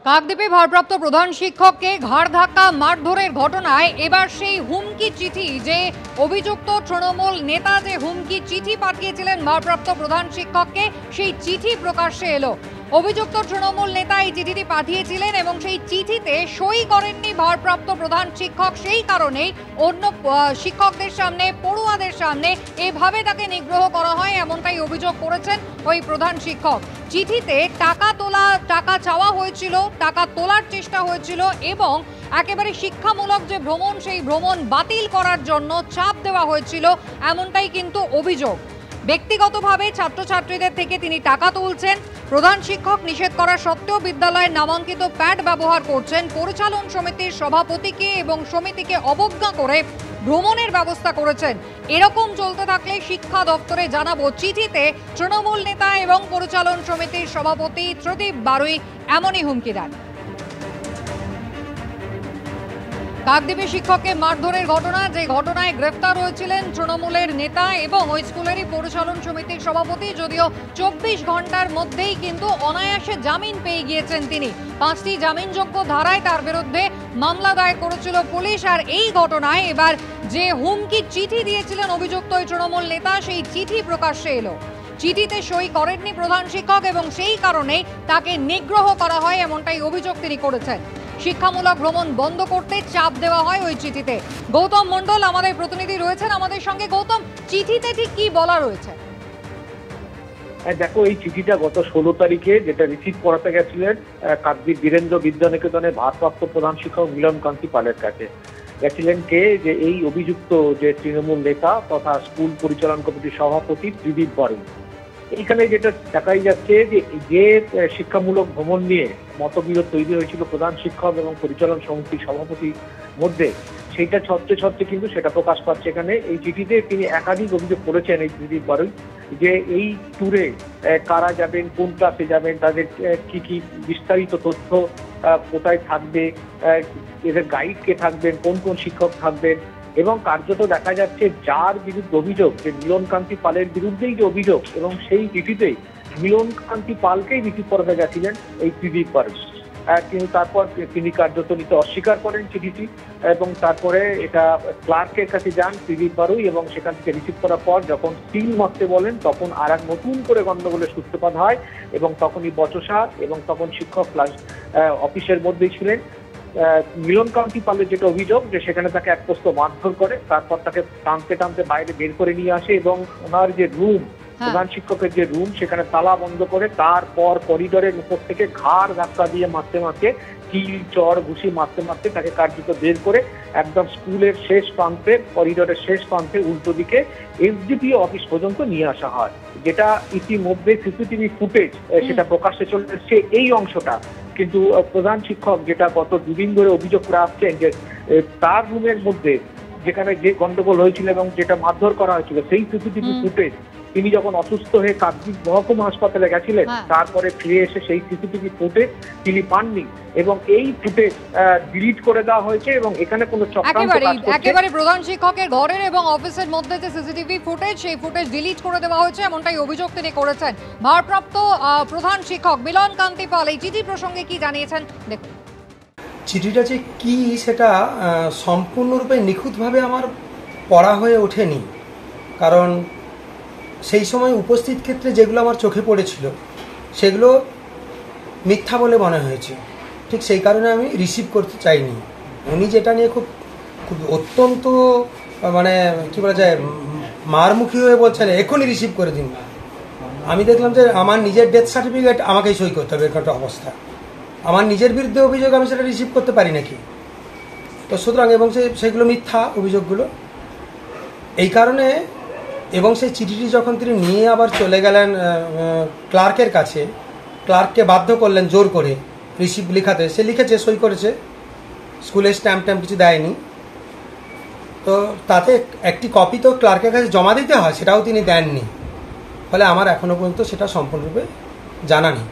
কাকদ্বীপে ভারপ্রাপ্ত প্রধান শিক্ষককে ঘাড় ধাক্কা মারধরের ঘটনায় এবার সেই হুমকি চিঠি, যে অভিযুক্ত তৃণমূল নেতা যে হুমকি চিঠি পাঠিয়েছিলেন ভারপ্রাপ্ত প্রধান শিক্ষককে, সেই চিঠি প্রকাশ্যে এলো। অভিযুক্ত তৃণমূল নেতা এই চিঠিটি পাঠিয়েছিলেন এবং সেই চিঠিতে সই করেননি ভারপ্রাপ্ত প্রধান শিক্ষক। সেই কারণেই অন্য শিক্ষকদের সামনে, পড়ুয়াদের সামনে এভাবে তাকে নিগ্রহ করা হয়, এমনটাই অভিযোগ করেছেন ওই প্রধান শিক্ষক। চিঠিতে টাকা চাওয়া হয়েছিল, টাকা তোলার চেষ্টা হয়েছিল এবং একেবারে শিক্ষামূলক যে ভ্রমণ, সেই ভ্রমণ বাতিল করার জন্য চাপ দেওয়া হয়েছিল, এমনটাই কিন্তু অভিযোগ। ব্যক্তিগতভাবে ছাত্রছাত্রীদের থেকে তিনি টাকা তুলছেন। প্রধান শিক্ষক নিষেধ করা সত্ত্বেও বিদ্যালয়ের নামাঙ্কিত প্যাড ব্যবহার করছেন। পরিচালন সমিতির সভাপতিকে এবং সমিতিকে অবজ্ঞা করে ভ্রমণের ব্যবস্থা করেছেন। এরকম চলতে থাকলে শিক্ষা দপ্তরে জানাবো, চিঠিতে তৃণমূল নেতা এবং পরিচালন সমিতির সভাপতি ত্রিদীপ বারুই এমনই হুমকি দেন। কাকদ্বীপে শিক্ষককে মারধরের ঘটনা, যে ঘটনায় গ্রেফতার হয়েছিলেন তৃণমূলের নেতা এবং ওই স্কুলেরই পরিচালন সমিতির সভাপতি, যদিও 24 ঘন্টার মধ্যেই কিন্তু অনায়াসে জামিন পেয়ে গিয়েছেন তিনি। 5টি জামিনযোগ্য ধারায় তার বিরুদ্ধে মামলা দায়ের করেছিল পুলিশ। আর এই ঘটনায় এবার যে হুমকি চিঠি দিয়েছিলেন অভিযুক্ত ওই তৃণমূল নেতা, সেই চিঠি প্রকাশ্যে এলো। চিঠিতে সই করেননি প্রধান শিক্ষক এবং সেই কারণেই তাকে নিগ্রহ করা হয়, এমনটাই অভিযোগ তিনি করেছেন। শিক্ষামূলক ভ্রমণ বন্ধ করতে চাপ দেওয়া হয় ওই চিঠিতে। গৌতম মণ্ডল আমাদের প্রতিনিধি রয়েছেন আমাদের সঙ্গে। গৌতম, চিঠিতে ঠিক কি বলা রয়েছে? দেখো, এই চিঠিটা গত 16 তারিখে যেটা রিসিভ করাতে গেছিলেন কাকদ্বীপ বীরেন্দ্র বিদ্যানিকেতনের ভারপ্রাপ্ত প্রধান শিক্ষক মিলন কান্তি পালের কাছে গেছিলেন কে, যে এই অভিযুক্ত যে তৃণমূল নেতা তথা স্কুল পরিচালন কমিটির সভাপতি ত্রিদীপ বারুই। এইখানে যেটা দেখাই যাচ্ছে যে শিক্ষামূলক ভ্রমণ নিয়ে মতবিরোধ তৈরি হয়েছিল প্রধান শিক্ষক এবং পরিচালন সমিতির সভাপতির মধ্যে, সেইটা ছত্রে কিন্তু সেটা প্রকাশ পাচ্ছে এখানে। এই চিঠিতে তিনি একাধিক অভিযোগ করেছেন এই ত্রিদীপ বারুই, যে এই ট্যুরে কারা যাবেন, কোন ক্লাসে যাবেন, তাদের কি কি বিস্তারিত তথ্য, কোথায় থাকবে, এদের গাইড কে থাকবেন, কোন কোন শিক্ষক থাকবেন, এবং কার্যত দেখা যাচ্ছে যার বিরুদ্ধে অভিযোগ, যে মিলন কান্তি পালের বিরুদ্ধেই যে অভিযোগ, এবং সেই চিঠিতেই মিলন কান্তি পালকেই রিসিভ করাতে গেছিলেন এই ত্রিদীপ বারুই। কিন্তু তারপর তিনি কার্যত নিতে অস্বীকার করেন চিঠিটি, এবং তারপরে এটা ক্লার্কের কাছে যান ত্রিদীপ বারুই, এবং সেখান থেকে রিসিভ করার পর যখন সিল মারতে বলেন তখন আর এক নতুন করে গন্ডগোলের সূত্রপাত হয়, এবং তখনই বচসা, এবং তখন শিক্ষক ক্লাস অফিসের মধ্যেই ছিলেন। মিলন কান্তি পালের যেটা অভিযোগ, যে সেখানে তাকে এক প্রস্ত মারধর করে, তারপর তাকে টানতে টানতে বাইরে বের করে নিয়ে আসে এবং ওনার যে রুম, প্রধান শিক্ষকের যে রুম, সেখানে তালা বন্ধ করে তারপর করিডোরের উপর থেকে ঘাড় ধাক্কা দিয়ে মারতে কিল চড় ঘুষি মারতে তাকে কার্যত বের করে একদম স্কুলের শেষ প্রান্তে, করিডোরের শেষ প্রান্তে উল্টো দিকে এসডিপিও অফিস পর্যন্ত নিয়ে আসা হয়, যেটা ইতিমধ্যে সিসিটিভি ফুটেজ সেটা প্রকাশ্যে চলে এসছে এই অংশটা। কিন্তু প্রধান শিক্ষক যেটা গত দুদিন ধরে অভিযোগ করে আসছেন, যে তার রুমের মধ্যে যেখানে যে গন্ডগোল হয়েছিল এবং যেটা মারধর করা হয়েছিল, সেই সিসিটিভি ফুটেজ তিনি যখন অসুস্থ হয়ে কাকদ্বীপ মহকুমা হাসপাতালে গেছিলেন, তারপরে ফিরে এসে সেই সিসিটিভি ফুটেজ তিনি পাননি, এবং এই ফুটেজ ডিলিট করে দেওয়া হয়েছে। এবং এখানে কোনো একেবারে প্রধান শিক্ষকের ঘরের এবং অফিসের মধ্যে যে সিসিটিভি ফুটেজ, সেই ফুটেজ ডিলিট করে দেওয়া হয়েছে, এমনটাই অভিযোগ তিনি করেছেন। ভারপ্রাপ্ত প্রধান শিক্ষক মিলন কান্তি পাল এই চিঠি প্রসঙ্গে কি জানিয়েছেন দেখুন। চিঠিটা যে কি সেটা সম্পূর্ণরূপে নিখুঁতভাবে আমার পড়া হয়ে ওঠেনি, কারণ সেই সময় উপস্থিত ক্ষেত্রে যেগুলো আমার চোখে পড়েছিল সেগুলো মিথ্যা বলে মনে হয়েছে। ঠিক সেই কারণে আমি রিসিভ করতে চাইনি। উনি যেটা নিয়ে খুব অত্যন্ত মানে কী বলা যায় মারমুখী হয়ে বলছেন এখনই রিসিভ করে দিন। আমি দেখলাম যে আমার নিজের ডেথ সার্টিফিকেট আমাকেই সই করতে হবে, এরকম একটা অবস্থা। আমার নিজের বিরুদ্ধে অভিযোগ, আমি সেটা রিসিভ করতে পারি নাকি? তো সুতরাং এবং সেগুলো মিথ্যা অভিযোগগুলো, এই কারণে। এবং সেই চিঠিটি যখন তিনি নিয়ে আবার চলে গেলেন ক্লার্কের কাছে, ক্লার্ককে বাধ্য করলেন জোর করে রিসিভ লিখাতে। সে লিখেছে, সই করেছে, স্কুলের স্ট্যাম্প কিছু দেয়নি। তো তাতে একটি কপি তো ক্লার্কের কাছে জমা দিতে হয়, সেটাও তিনি দেননি। ফলে আমার এখনও পর্যন্ত সেটা সম্পূর্ণরূপে জানা নেই।